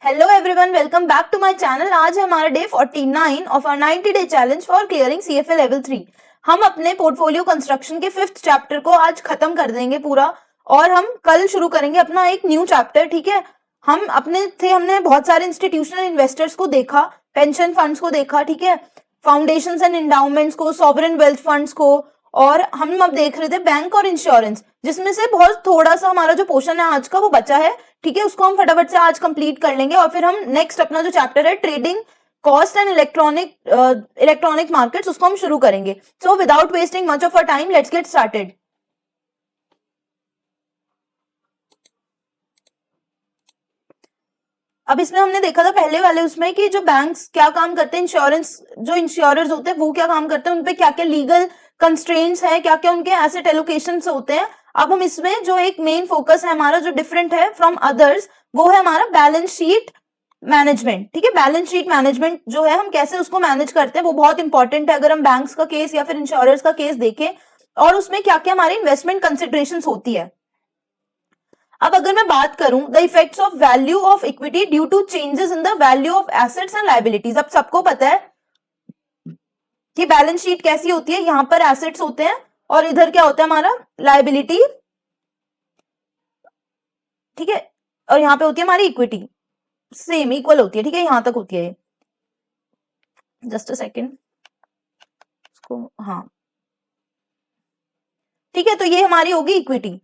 Hello everyone, welcome back to my channel. आज है हमारा day 49 of our 90 day challenge for clearing CFA level 3। हम अपने portfolio construction के 5th चैप्टर को आज खत्म कर देंगे पूरा, और हम कल शुरू करेंगे अपना एक न्यू चैप्टर। ठीक है, हमने बहुत सारे इंस्टीट्यूशनल इन्वेस्टर्स को देखा, पेंशन फंड्स को देखा, ठीक है, फाउंडेशंस एंड एंडाउमेंट्स को, सॉवरेन वेल्थ फंड्स को, और हम अब देख रहे थे बैंक और इंश्योरेंस, जिसमें से बहुत थोड़ा सा हमारा जो पोर्शन है आज का वो बचा है। ठीक है, उसको हम फटाफट से आज कंप्लीट कर लेंगे, और फिर हम नेक्स्ट अपना जो चैप्टर है trading cost and electronic markets, उसको हम शुरू करेंगे। So without wasting much of a time, let's get started. अब इसमें हमने देखा था पहले वाले उसमें कि जो बैंक्स क्या काम करते हैं, जो इंश्योरर्स होते हैं वो क्या काम करते हैं, उनपे क्या क्या लीगल कंस्ट्रेंट्स है, क्या क्या उनके एसेट एलोकेशंस होते हैं। अब हम इसमें जो एक मेन फोकस है हमारा, जो डिफरेंट है फ्रॉम अदर्स, वो है हमारा बैलेंस शीट मैनेजमेंट। ठीक है, बैलेंस शीट मैनेजमेंट जो है, हम कैसे उसको मैनेज करते हैं वो बहुत इंपॉर्टेंट है अगर हम बैंक्स का केस या फिर इंश्योरर्स का केस देखें, और उसमें क्या क्या हमारी इन्वेस्टमेंट कंसिडरेशंस होती है। अब अगर मैं बात करूं the effects of value of equity due to changes in the value of assets and liabilities. अब सबको पता है कि बैलेंस शीट कैसी होती है, यहां पर एसेट्स होते हैं और इधर क्या होता है हमारा लायबिलिटी। ठीक है, और यहां पे होती है हमारी इक्विटी, सेम इक्वल होती है। ठीक है, यहां तक होती है। जस्ट अ सेकेंड, हाँ ठीक है, तो ये हमारी होगी इक्विटी।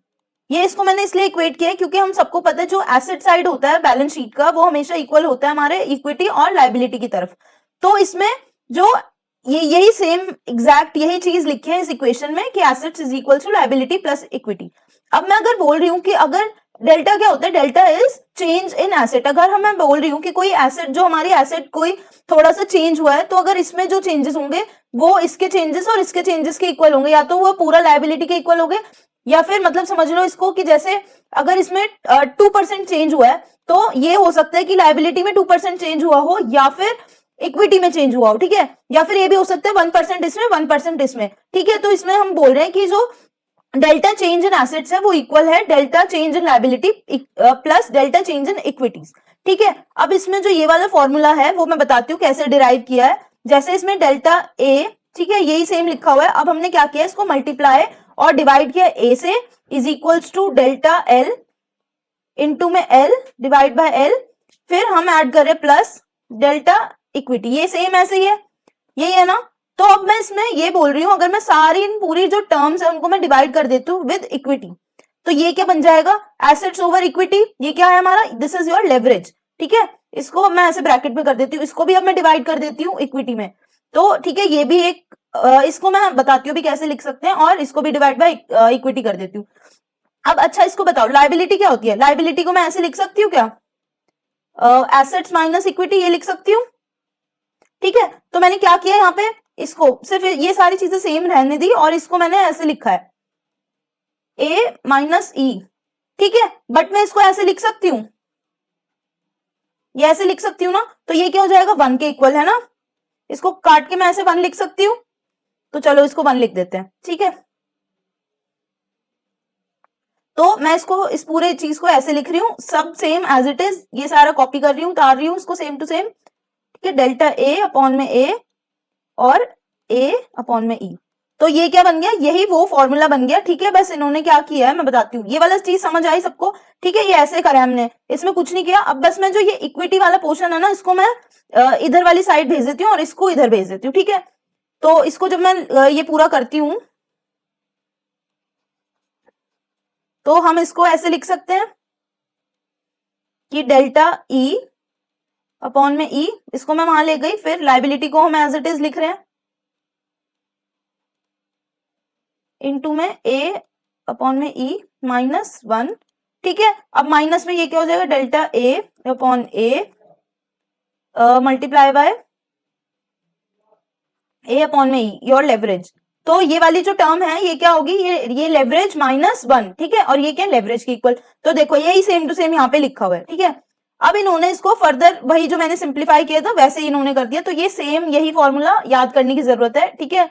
ये इसको मैंने इसलिए इक्वेट किया है क्योंकि हम सबको पता है जो एसेट साइड होता है बैलेंस शीट का, वो हमेशा इक्वल होता है हमारे इक्विटी और लायबिलिटी की तरफ। तो इसमें जो यही सेम एग्जैक्ट यही चीज लिखी है इस इक्वेशन में कि assets is equal to liability plus equity. अब मैं अगर बोल रही हूँ कि अगर डेल्टा क्या होता है, delta is change in asset. अगर मैं बोल रही हूँ कि कोई एसेट, जो हमारी एसेट कोई थोड़ा सा चेंज हुआ है, तो अगर इसमें जो चेंजेस होंगे वो इसके चेंजेस और इसके चेंजेस के इक्वल होंगे, या तो वो पूरा लायबिलिटी के इक्वल होंगे, या फिर मतलब समझ लो इसको कि जैसे अगर इसमें 2% चेंज हुआ है तो ये हो सकता है कि लायबिलिटी में 2% चेंज हुआ हो, या फिर इक्विटी में चेंज हुआ हो। ठीक है, या फिर ये भी हो सकता है 1% इसमें 1% इसमें। ठीक है, तो इसमें हम बोल रहे हैं कि जो डेल्टा चेंज इन एसेट्स है वो इक्वल है delta change in liability plus delta change in equities. ठीक है, अब इसमें जो ये वाला फॉर्मूला है वो मैं बताती हूँ कैसे डिराइव किया है। जैसे इसमें डेल्टा ए, ठीक है, यही सेम लिखा हुआ है। अब हमने क्या किया, इसको मल्टीप्लाई और डिवाइड किया ए से, is equals to delta L into में एल डिवाइड बाय एल, फिर हम ऐड करें प्लस डेल्टा इक्विटी। ये सेम ऐसे ही है, यही है ना। तो अब मैं इसमें ये बोल रही हूं, अगर मैं सारी पूरी जो टर्म्स है उनको मैं डिवाइड कर देती हूँ विद इक्विटी, तो ये क्या बन जाएगा, एसेट्स ओवर इक्विटी। ये क्या है हमारा, दिस इज योर लेवरेज। ठीक है, इसको मैं ऐसे ब्रैकेट में कर देती हूँ, इसको भी अब मैं डिवाइड कर देती हूँ इक्विटी में। तो ठीक है, ये भी एक इसको मैं बताती हूँ भी कैसे लिख सकते हैं, और इसको भी डिवाइड बाय इक्विटी कर देती हूँ। अब अच्छा इसको बताओ लायबिलिटी क्या होती है। लायबिलिटी को मैं ऐसे लिख सकती हूँ क्या, एसेट्स माइनस इक्विटी, ये लिख सकती हूँ। ठीक है, तो मैंने क्या किया यहाँ पे, इसको सिर्फ ये सारी चीजें सेम रहने दी और इसको मैंने ऐसे लिखा है ए माइनस ई। ठीक है, बट मैं इसको ऐसे लिख सकती हूँ, ये ऐसे लिख सकती हूँ ना, तो ये क्या हो जाएगा 1 के इक्वल है ना। इसको काट के मैं ऐसे 1 लिख सकती हूँ, तो चलो इसको 1 लिख देते हैं। ठीक है, तो मैं इसको इस पूरे चीज को ऐसे लिख रही हूँ, सब सेम एज इट इज, ये सारा कॉपी कर रही हूँ, उतार रही हूँ इसको सेम टू सेम। ठीक है, डेल्टा ए अपॉन में ए और ए अपॉन में ई, तो ये क्या बन गया, यही वो फॉर्मूला बन गया। ठीक है, बस इन्होंने क्या किया है मैं बताती हूँ, ये वाला चीज समझ आई सबको। ठीक है, ये ऐसे करा हमने, इसमें कुछ नहीं किया। अब बस मैं जो ये इक्विटी वाला पोर्शन है ना, इसको मैं इधर वाली साइड भेज देती हूँ और इसको इधर भेज देती हूँ। ठीक है, तो इसको जब मैं ये पूरा करती हूँ तो हम इसको ऐसे लिख सकते हैं कि डेल्टा ई अपॉन में ई, इसको मैं वहां ले गई, फिर लायबिलिटी को हम एज इट इज लिख रहे हैं इनटू में ए अपॉन में ई माइनस 1। ठीक है, अब माइनस में ये क्या हो जाएगा, delta A upon A multiply by A upon में ई, योर लेवरेज। तो ये वाली जो टर्म है ये क्या होगी, ये लेवरेज माइनस 1। ठीक है, और ये क्या लेवरेज की इक्वल। तो देखो यही सेम टू सेम यहाँ पे लिखा हुआ है। ठीक है, अब इन्होंने इसको फर्दर वही जो मैंने सिंप्लीफाई किया था वैसे ही इन्होंने कर दिया, तो ये सेम यही फॉर्मूला याद करने की जरूरत है। ठीक है,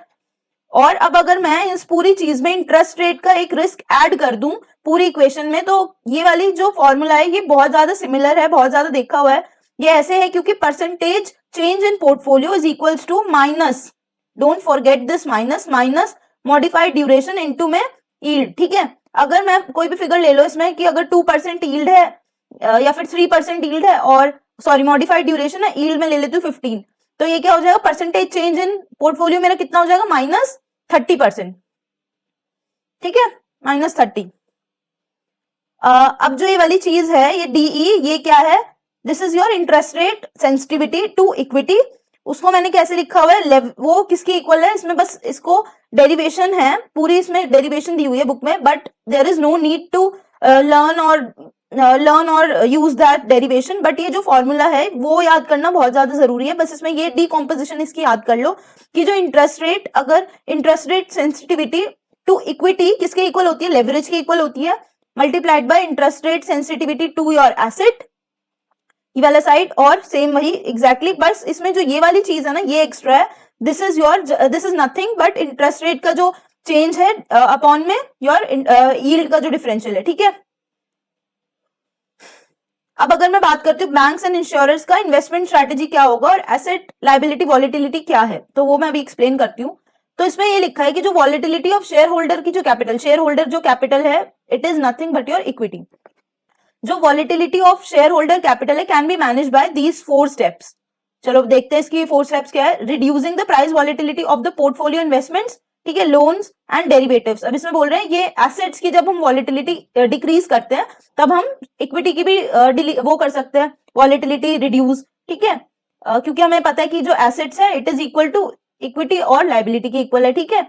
और अब अगर मैं इस पूरी चीज में इंटरेस्ट रेट का एक रिस्क ऐड कर दूं पूरी इक्वेशन में, तो ये वाली जो फॉर्मूला है ये बहुत ज्यादा सिमिलर है, बहुत ज्यादा देखा हुआ है। ये ऐसे है क्योंकि percentage change in portfolio is equals to minus, don't forget this, minus modified duration into में यील्ड, ठीक है। अगर मैं कोई भी फिगर ले लो इसमें कि अगर 2% यील्ड है या फिर 3% यील्ड है और सॉरी मॉडिफाइड ड्यूरेशन है, यील्ड में ले लेती हूँ 15, तो ये क्या हो जाएगा, परसेंटेज चेंज इन पोर्टफोलियो मेरा कितना हो जाएगा, -30%, ठीक है, -30। अब जो ये वाली चीज है ये डीई, ये क्या है, this is your interest rate sensitivity to equity. उसको मैंने कैसे लिखा हुआ है, वो किसके इक्वल है, इसमें बस इसको डेरिवेशन है पूरी, इसमें डेरिवेशन दी हुई है बुक में, but there is no need to learn और यूज दैट डेरिवेशन, बट ये जो फॉर्मूला है वो याद करना बहुत ज्यादा जरूरी है। बस इसमें ये डीकॉम्पोजिशन इसकी याद कर लो कि जो इंटरेस्ट रेट, अगर interest rate sensitivity to equity किसके इक्वल होती है, लेवरेज के इक्वल होती है, multiplied by interest rate sensitivity to your asset, ये वाला साइड, और सेम वही एग्जैक्टली बस इसमें जो ये वाली चीज है ना ये एक्स्ट्रा है, this is nothing but interest rate का जो चेंज है अपॉन में योर यील्ड का जो डिफरेंशियल है, ठीक है। अब अगर मैं बात करती हूँ बैंक्स एंड इंश्योरेंस का इन्वेस्टमेंट स्ट्रैटेजी क्या होगा और एसेट लायबिलिटी वॉलेटिलिटी क्या है, तो वो मैं अभी एक्सप्लेन करती हूँ। तो इसमें ये लिखा है कि जो वॉलेटिलिटी ऑफ शेयर होल्डर की जो कैपिटल, शेयर होल्डर जो कैपिटल है, it is nothing but your equity. जो volatility of share holder capital है can be manage by these 4 steps. चलो देखते हैं इसकी 4 स्टेप्स क्या है। Reducing the price volatility of the portfolio investments, ठीक है, लोन्स एंड डेरिवेटिव्स। अब इसमें बोल रहे हैं ये एसेट्स की जब हम वॉलेटिलिटी डिक्रीज करते हैं तब हम इक्विटी की भी वो कर सकते हैं, वॉलेटिलिटी रिड्यूस, ठीक है, क्योंकि हमें पता है कि जो एसेट्स है it is equal to equity और लायबिलिटी के इक्वल है, ठीक है।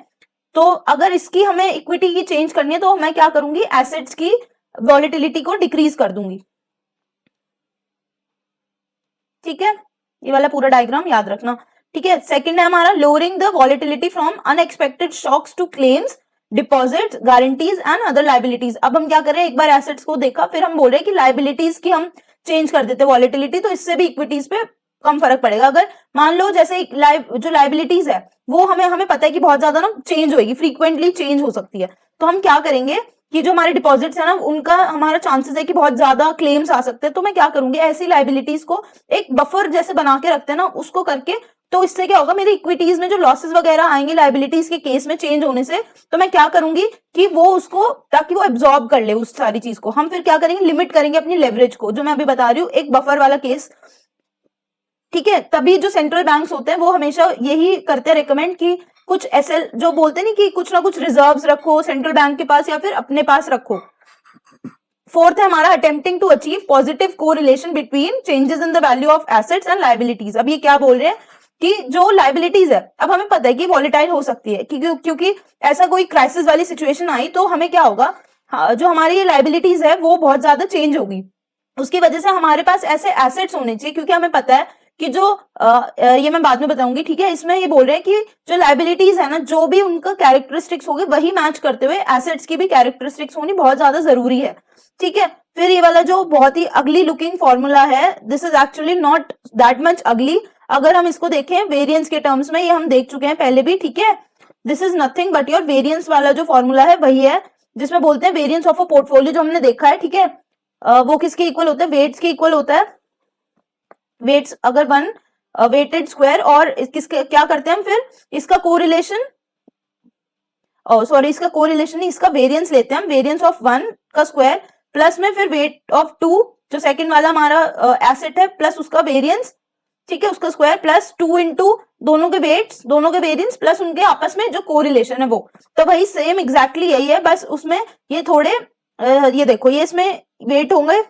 तो अगर इसकी हमें इक्विटी की चेंज करनी है तो मैं क्या करूंगी, एसेट्स की वॉलेटिलिटी को डिक्रीज कर दूंगी, ठीक है, ये वाला पूरा डायग्राम याद रखना, ठीक है। सेकंड है हमारा lowering the volatility from unexpected shocks to claims, deposits, guarantees and other liabilities. अब हम क्या कर रहे हैं, एक बार एसेट्स को देखा फिर हम बोल रहे हैं कि लायबिलिटीज की हम चेंज कर देते वॉलेटिलिटी, तो इससे भी इक्विटीज पे कम फर्क पड़ेगा। अगर मान लो जैसे जो लायबिलिटीज है वो हमें पता है कि बहुत ज्यादा ना चेंज होगी, फ्रीक्वेंटली चेंज हो सकती है, तो हम क्या करेंगे कि जो हमारे डिपॉजिट्स है ना उनका हमारा चांसेस है कि बहुत ज्यादा क्लेम्स आ सकते हैं, तो मैं क्या करूंगी, ऐसी लायबिलिटीज को एक बफर जैसे बना के रखते हैं ना उसको करके, तो इससे क्या होगा, मेरी इक्विटीज में जो लॉसेस वगैरह आएंगे लायबिलिटीज के केस में चेंज होने से, तो मैं क्या करूंगी कि वो उसको, ताकि वो एब्जॉर्ब कर ले उस सारी चीज को, हम फिर क्या करेंगे, लिमिट करेंगे अपनी लेवरेज को, जो मैं अभी बता रही हूँ एक बफर वाला केस, ठीक है। तभी जो सेंट्रल बैंक्स होते हैं वो हमेशा यही करते हैं रिकमेंड कि कुछ ऐसे जो बोलते नहीं कि कुछ ना कुछ रिजर्व्स रखो सेंट्रल बैंक के पास या फिर अपने पास रखो। फोर्थ है हमारा attempting to achieve positive correlation between changes in the value of assets and liabilities. अब ये क्या बोल रहे हैं कि जो लायबिलिटीज है, अब हमें पता है कि वॉलेटाइल हो सकती है क्योंकि ऐसा कोई क्राइसिस वाली सिचुएशन आई तो हमें क्या होगा, जो हमारी ये लायबिलिटीज है वो बहुत ज्यादा चेंज होगी, उसकी वजह से हमारे पास ऐसे एसेट्स होने चाहिए, क्योंकि हमें पता है कि जो ये मैं बाद में बताऊंगी, ठीक है। इसमें ये बोल रहे हैं कि जो लायबिलिटीज है ना, जो भी उनका कैरेक्टरिस्टिक्स होगी वही मैच करते हुए एसेट्स की भी कैरेक्टरिस्टिक्स होनी बहुत ज्यादा जरूरी है, ठीक है। फिर ये वाला जो बहुत ही अगली लुकिंग फॉर्मूला है, this is actually not that much अगली, अगर हम इसको देखें वेरिएंस के टर्म्स में, ये हम देख चुके हैं पहले भी, ठीक है। This is nothing but your variance वाला जो फॉर्मूला है वही है, जिसमें बोलते हैं वेरिएंस ऑफ अ पोर्टफोलियो, जो हमने देखा है, ठीक है, वो किसके इक्वल होता है, वेट्स के इक्वल होता है। वेट्स अगर 1 वेटेड स्क्वायर, और किसके क्या करते हैं हम फिर, इसका कोरिलेशन, सॉरी इसका कोरिलेशन नहीं, इसका वेरिएंस लेते हैं हम, वेरिएंस ऑफ 1 का स्क्वायर प्लस में फिर वेट ऑफ 2, जो सेकंड वाला हमारा एसेट है, प्लस उसका वेरिएंस, ठीक है, उसका स्क्वायर प्लस 2 इंटू दोनों के वेट्स, दोनों के वेरिएंस प्लस उनके आपस में जो कोरिलेशन है वो, तो वही सेम एग्जैक्टली यही है, बस उसमें ये थोड़े ये देखो ये इसमें वेट होंगे,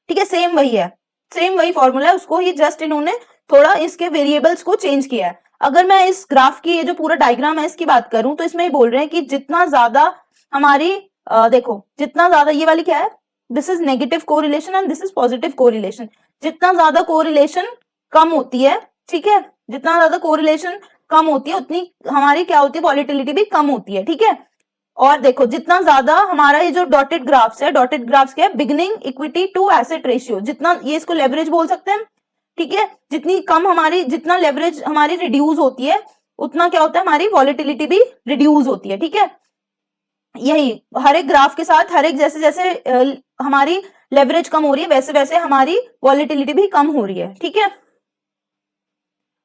ठीक है, सेम वही है, सेम वही फॉर्मूला है, उसको ही जस्ट इन्होंने थोड़ा इसके वेरिएबल्स को चेंज किया है। अगर मैं इस ग्राफ की ये जो पूरा डायग्राम है इसकी बात करूं तो इसमें बोल रहे हैं कि जितना ज्यादा हमारी देखो जितना ज्यादा ये वाली क्या है, this is negative correlation and this is positive correlation, जितना ज्यादा कोरिलेशन कम होती है, ठीक है, जितना ज्यादा कोरिलेशन कम होती है उतनी हमारी क्या होती है, वॉलेटिलिटी भी कम होती है, ठीक है। और देखो जितना ज्यादा हमारा ये जो डॉटेड ग्राफ्स है, डॉटेड ग्राफ्स क्या है, beginning equity to asset ratio, जितना ये इसको लेवरेज बोल सकते हैं, ठीक है, जितनी कम हमारी, जितना लेवरेज हमारी रिड्यूस होती है उतना क्या होता है, हमारी वॉलेटिलिटी भी रिड्यूस होती है, ठीक है। यही हर एक ग्राफ के साथ हर एक जैसे जैसे हमारी लेवरेज कम हो रही है वैसे वैसे हमारी वॉलेटिलिटी भी कम हो रही है, ठीक है।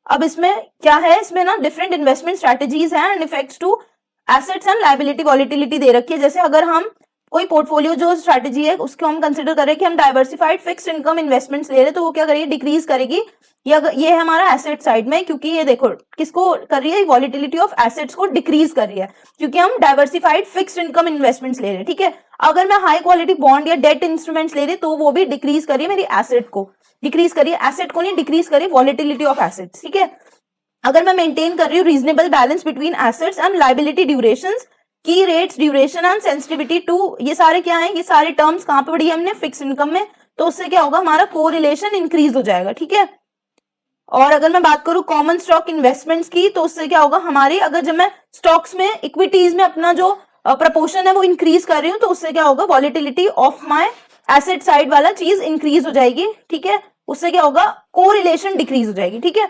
अब इसमें क्या है, इसमें ना डिफरेंट इन्वेस्टमेंट स्ट्रेटेजीज हैं and effects to assets and liability volatility दे रखी है। जैसे अगर हम कोई पोर्टफोलियो जो स्ट्रेटेजी है उसको हम कंसिडर करें कि हम डाइवर्सिफाइड फिक्स्ड इनकम इन्वेस्टमेंट्स ले रहे हैं, तो वो क्या करेगी, डिक्रीज करेगी। ये है हमारा एसेट साइड में, क्योंकि ये देखो किसको कर रही है, वॉलेटिलिटी ऑफ एसेट्स को डिक्रीज कर रही है, क्योंकि हम डाइवर्सिफाइड फिक्स्ड इनकम इन्वेस्टमेंट्स ले रहे हैं, ठीक है। अगर मैं हाई क्वालिटी बॉन्ड या डेट इंस्ट्रूमेंट्स ले रही तो वो भी डिक्रीज करिए मेरी एसेट को, डिक्रीज करिए एसेट को नहीं, डिक्रीज करिए वॉलेटिलिटी ऑफ एसेट्स, ठीक है। अगर मैं मेंटेन कर रही हूँ reasonable balance between assets and liability durations, key rates, duration and sensitivity to, ये सारे क्या है, ये सारे टर्म्स कहां पे पढ़ी हमने, फिक्स इनकम में, तो उससे क्या होगा, हमारा कोरिलेशन इंक्रीज हो जाएगा, ठीक है। और अगर मैं बात करूं कॉमन स्टॉक इन्वेस्टमेंट्स की, तो उससे क्या होगा हमारी, अगर जब मैं स्टॉक्स में इक्विटीज में अपना जो प्रपोर्शन है वो इंक्रीज कर रही हूँ, तो उससे क्या होगा, volatility of my asset side वाला चीज इंक्रीज हो जाएगी, ठीक है। उससे क्या होगा, कोरिलेशन डिक्रीज हो जाएगी, ठीक है।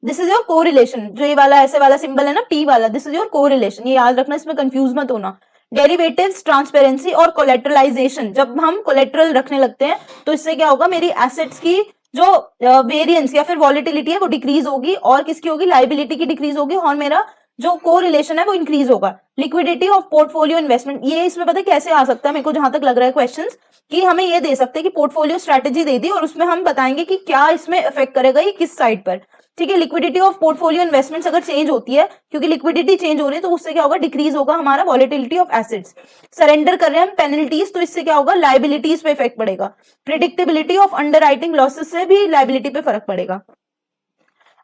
दिस इज योर कोरिलेशन, जो ये वाला ऐसे वाला सिंबल है ना पी वाला, दिस इज योर कोरिलेशन, ये याद रखना, इसमें कंफ्यूज मत होना। डेरिवेटिव्स, ट्रांसपेरेंसी और कोलेटरलाइजेशन, जब हम कोलेटरल रखने लगते हैं तो इससे क्या होगा, मेरी एसेट्स की जो वेरिएंस या फिर वॉलेटिलिटी है वो डिक्रीज होगी, और किसकी होगी, लाइबिलिटी की डिक्रीज होगी, और मेरा जो कोरिलेशन है वो इंक्रीज होगा। लिक्विडिटी ऑफ पोर्टफोलियो इन्वेस्टमेंट, ये इसमें पता है कैसे आ सकता है, मेरे को जहां तक लग रहा है क्वेश्चंस, कि हमें ये दे सकते हैं कि पोर्टफोलियो स्ट्रेटेजी दे दी और उसमें हम बताएंगे कि क्या इसमें इफेक्ट करेगा, ये किस साइड पर, ठीक है। लिक्विडिटी ऑफ पोर्टफोलियो इन्वेस्टमेंट्स अगर चेंज होती है, क्योंकि लिक्विडिटी चेंज हो रही है, तो उससे क्या होगा, डिक्रीज होगा हमारा वॉलेटिलिटी ऑफ एसेट्स। सरेंडर कर रहे हैं हम पेनल्टीज, तो इससे क्या होगा, लाइबिलिटीज पे इफेक्ट पड़ेगा। प्रिडिक्टेबिलिटी ऑफ अंडरराइटिंग लॉसेस से भी लाइबिलिटी पे फर्क पड़ेगा।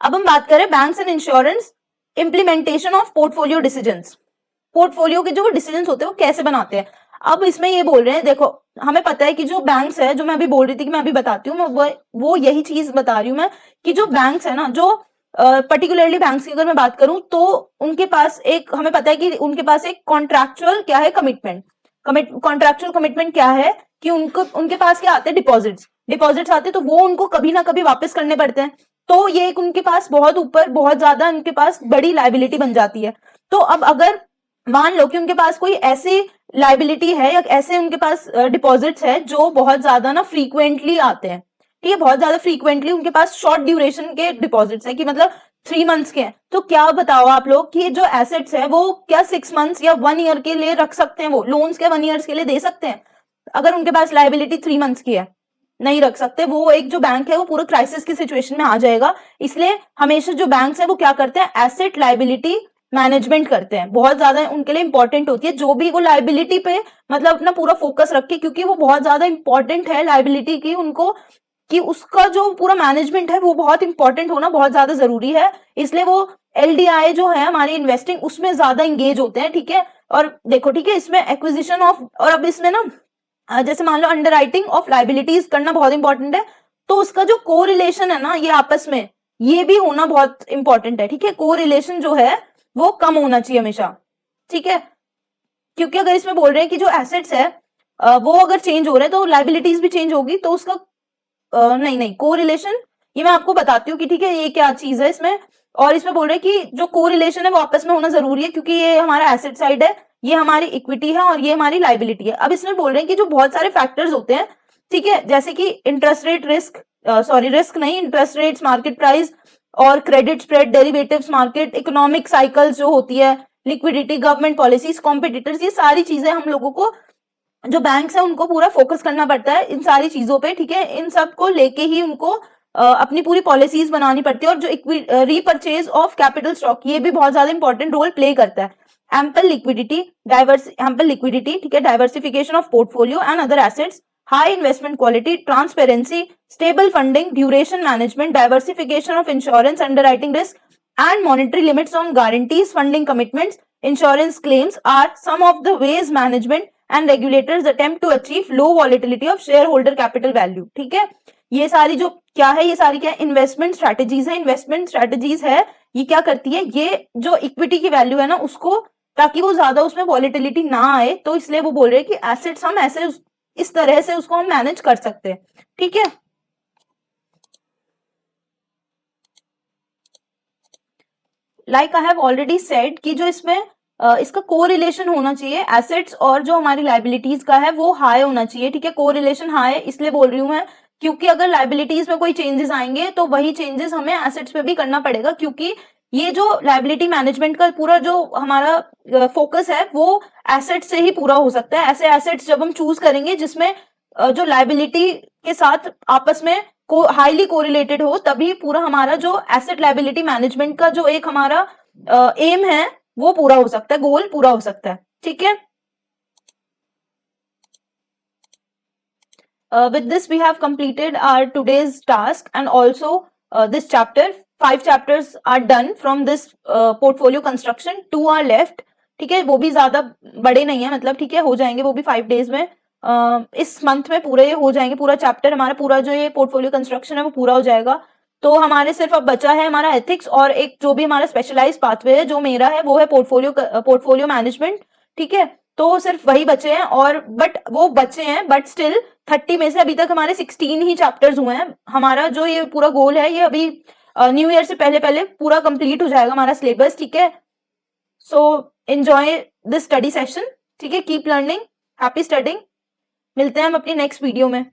अब हम बात करें banks and insurance, implementation of portfolio decisions, portfolio के जो डिसीजंस होते हैं वो कैसे बनाते हैं। अब इसमें ये बोल रहे हैं, देखो हमें पता है कि जो बैंक्स है, जो मैं अभी बोल रही थी कि मैं अभी बताती हूँ, वो यही चीज बता रही हूँ मैं, कि जो बैंक्स है ना, जो पर्टिकुलरली बैंक्स की अगर मैं बात करूं, तो उनके पास एक, हमें पता है कि उनके पास एक कॉन्ट्रैक्चुअल क्या है, कमिटमेंट, कॉन्ट्रैक्चुअल कमिटमेंट क्या है, कि उनको उनके पास क्या आते हैं, डिपॉजिट्स आते हैं, तो वो उनको कभी ना कभी वापस करने पड़ते हैं, तो ये एक उनके पास बहुत ऊपर, बहुत ज्यादा उनके पास बड़ी लाइबिलिटी बन जाती है। तो अब अगर मान लो कि उनके पास कोई ऐसी लाइबिलिटी है या ऐसे उनके पास डिपॉजिट्स है जो बहुत ज्यादा ना फ्रीक्वेंटली आते हैं, ठीक है, बहुत ज्यादा फ्रीक्वेंटली उनके पास शॉर्ट ड्यूरेशन के डिपॉजिट्स है, कि मतलब 3 मंथ्स के हैं, तो क्या बताओ आप लोग कि जो एसेट्स है वो क्या 6 मंथ्स या 1 ईयर के लिए रख सकते हैं, वो लोन्स क्या 1 ईयर के लिए दे सकते हैं, अगर उनके पास लाइबिलिटी 3 मंथ्स की है, नहीं रख सकते। वो एक जो बैंक है वो पूरा क्राइसिस की सिचुएशन में आ जाएगा। इसलिए हमेशा जो बैंक्स है वो क्या करते हैं, एसेट लाइबिलिटी मैनेजमेंट करते हैं, बहुत ज्यादा उनके लिए इंपॉर्टेंट होती है, जो भी वो लाइबिलिटी पे मतलब अपना पूरा फोकस रखे, क्योंकि वो बहुत ज्यादा इंपॉर्टेंट है लाइबिलिटी की, उनको कि उसका जो पूरा मैनेजमेंट है वो बहुत इंपॉर्टेंट होना बहुत ज्यादा जरूरी है। इसलिए वो एलडीआई जो है हमारी इन्वेस्टिंग, उसमें ज्यादा इंगेज होते हैं, ठीक है। और देखो, ठीक है, इसमें एक्विजिशन ऑफ, और अब इसमें ना जैसे मान लो अंडरराइटिंग ऑफ लाइबिलिटीज करना बहुत इंपॉर्टेंट है, तो उसका जो कोरिलेशन है ना, ये आपस में ये भी होना बहुत इंपॉर्टेंट है, ठीक है। कोरिलेशन जो है वो कम होना चाहिए हमेशा, ठीक है, क्योंकि अगर इसमें बोल रहे हैं कि जो एसेट्स है वो अगर चेंज हो रहे हैं तो लाइबिलिटीज भी चेंज होगी, तो उसका नहीं नहीं कोरिलेशन, ये मैं आपको बताती हूँ कि ठीक है ये क्या चीज है इसमें। और इसमें बोल रहे हैं कि जो कोरिलेशन है वो आपस में होना जरूरी है, क्योंकि ये हमारा एसेट साइड है, ये हमारी इक्विटी है और ये हमारी लाइबिलिटी है। अब इसमें बोल रहे हैं कि जो बहुत सारे फैक्टर्स होते हैं, ठीक है, जैसे कि interest rate risk, sorry risk नहीं, इंटरेस्ट रेट्स, मार्केट प्राइस और credit spread, derivatives market, economic cycles जो होती है, लिक्विडिटी, गवर्नमेंट पॉलिसीज, कॉम्पिटिटर्स, ये सारी चीजें हम लोगों को, जो बैंक्स है उनको पूरा फोकस करना पड़ता है इन सारी चीजों पे, ठीक है। इन सब को लेके ही उनको अपनी पूरी पॉलिसीज बनानी पड़ती है। और जो रीपरचेज ऑफ कैपिटल स्टॉक, ये भी बहुत ज्यादा इंपॉर्टेंट रोल प्ले करता है। एम्पल लिक्विडिटी, ठीक है, diversification of portfolio and other assets, high investment quality, transparency, stable funding, duration management, diversification of insurance, underwriting risk and monetary limits on guarantees, funding commitments, insurance claims are some of the ways management and regulators attempt to achieve low volatility of shareholder capital value, ठीक है। ये सारी जो क्या है, ये सारी क्या इन्वेस्टमेंट स्ट्रैटेजीज है, इन्वेस्टमेंट स्ट्रैटेजीज है, ये क्या करती है, ये जो इक्विटी की वैल्यू है ना उसको, ताकि वो ज्यादा उसमें वॉलेटिलिटी ना आए, तो इसलिए वो बोल रहे हैं कि एसेट्स हम ऐसे इस तरह से उसको हम मैनेज कर सकते हैं, ठीक है। Like I have already said कि जो इसमें इसका कोरिलेशन होना चाहिए एसेट्स और जो हमारी लाइबिलिटीज का है वो हाई होना चाहिए, ठीक है। कोरिलेशन हाई इसलिए बोल रही हूँ मैं क्योंकि अगर लाइबिलिटीज में कोई चेंजेस आएंगे तो वही चेंजेस हमें एसेट्स पे भी करना पड़ेगा, क्योंकि ये जो लाइबिलिटी मैनेजमेंट का पूरा जो हमारा फोकस है वो एसेट्स से ही पूरा हो सकता है। ऐसे एसेट्स जब हम चूज करेंगे जिसमें जो लाइबिलिटी के साथ आपस में हाईली कोरिलेटेड हो, तभी पूरा हमारा जो एसेट लाइबिलिटी मैनेजमेंट का जो एक हमारा एम है वो पूरा हो सकता है, गोल पूरा हो सकता है, ठीक है। With this we have completed our today's task and also this chapter. 5 chapters are done from this portfolio construction. 2 are left, ठीक है। वो भी ज्यादा बड़े नहीं है, मतलब ठीक है, हो जाएंगे वो भी 5 days में। इस मंथ में पूरे हो जाएंगे, पूरा चैप्टर हमारा पूरा जो ये पोर्टफोलियो कंस्ट्रक्शन है वो पूरा हो जाएगा। तो हमारे सिर्फ अब बचा है हमारा एथिक्स और एक जो भी हमारा स्पेशलाइज पाथवे है जो मेरा है वो है पोर्टफोलियो मैनेजमेंट, ठीक है। तो सिर्फ वही बचे हैं और बट वो बचे हैं, बट स्टिल 30 में से अभी तक हमारे 16 ही चैप्टर्स हुए हैं। हमारा जो ये पूरा गोल है ये अभी न्यू ईयर से पहले पहले पूरा कंप्लीट हो जाएगा हमारा सिलेबस, ठीक है। So enjoy this study session, ठीक है। Keep learning, happy studying. मिलते हैं हम अपनी नेक्स्ट वीडियो में।